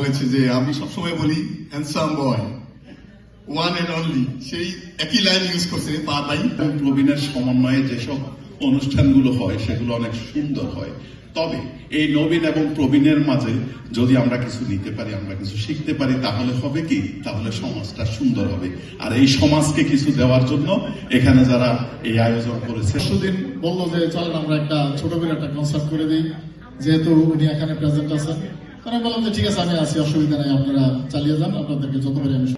বলেছে যে আমি সবসময় বলি handsome boy, one and only, সেই একই লাইন ইউজ করছে ভাই। প্রবীণের সমন্বয়ে যেসব অনুষ্ঠানগুলো হয় সেগুলো অনেক সুন্দর হয়। তবে এই নবীন এবং প্রবীণের মাঝে যদি আমরা কিছু নিতে পারি, আমরা কিছু শিখতে পারি, তাহলে হবে কি, তাহলে সমাজটা সুন্দর হবে। আর এই সমাজকে কিছু দেওয়ার জন্য এখানে যারা এই আয়োজন করেছে, সুদিন বললো যে চলেন আমরা একটা ছোট করে একটা কনসার্ট করে দিই, যেহেতু উনি এখানে প্রেজেন্ট আছেন। তারা বললাম যে ঠিক আছে, আমি আছি, অসুবিধা নেই, আপনারা চালিয়ে যান, আপনাদেরকে যতবারই আমি।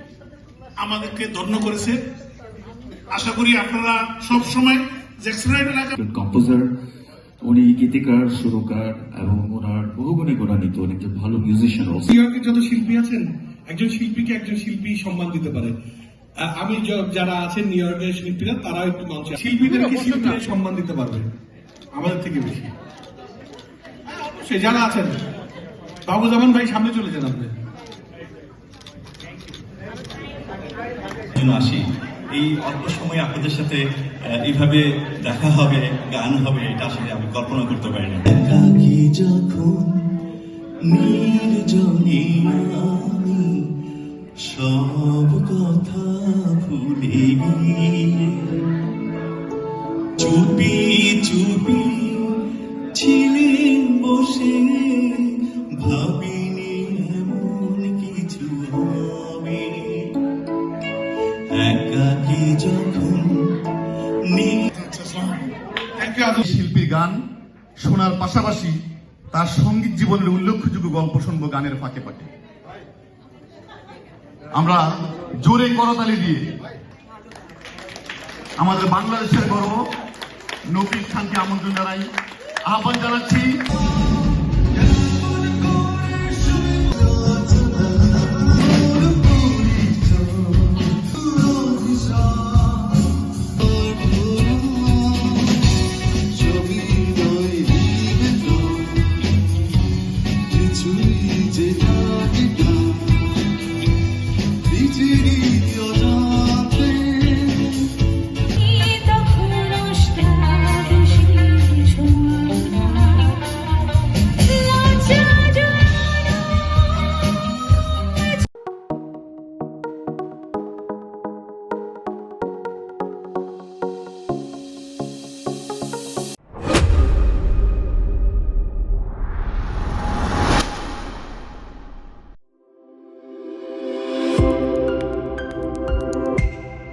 আমাদেরকে ধন্য করেছে। আশা করি আপনারা সব সময় কম্পোজার, উনি গীতিকার, সুরকার এবং ওনার বহুগুণে গুণান্বিত, উনি একজন ভালো মিউজিশিয়ান। নিউ ইয়র্কের যত শিল্পী আছেন, একজন শিল্পীকে একজন শিল্পী সম্মান দিতে পারে। আমি যারা আছেন নিউ ইয়র্কের শিল্পীরা, তারা একটু মঞ্চে শিল্পীদেরকে শিল্পীরা সম্মান দিতে পারবে আমাদের থেকে বেশি। সে যারা আছেন, বাবুজামান ভাই সামনে চলে যান আপনি। আসি এই অল্প সময়ে আপনাদের সাথে এইভাবে দেখা হবে, গান হবে, এটা আসলে আমি কল্পনা করতে পারি না। একাকী যখন নির্জনে আমি সব কথা ভুলে গিয়ে চুপি চুপি ছিলেন বসে, ভাবিনি এমন কিছু হবে। একাকী যখন শিল্পীর গান শোনার পাশাপাশি তার সঙ্গীত জীবনের উল্লেখযোগ্য গল্প শুনবো গানের ফাঁকে ফাঁকে। আমরা জোরে করতালি দিয়ে আমাদের বাংলাদেশের গর্ব নকিব খানকে আমন্ত্রণ জানাই, আহ্বান জানাচ্ছি।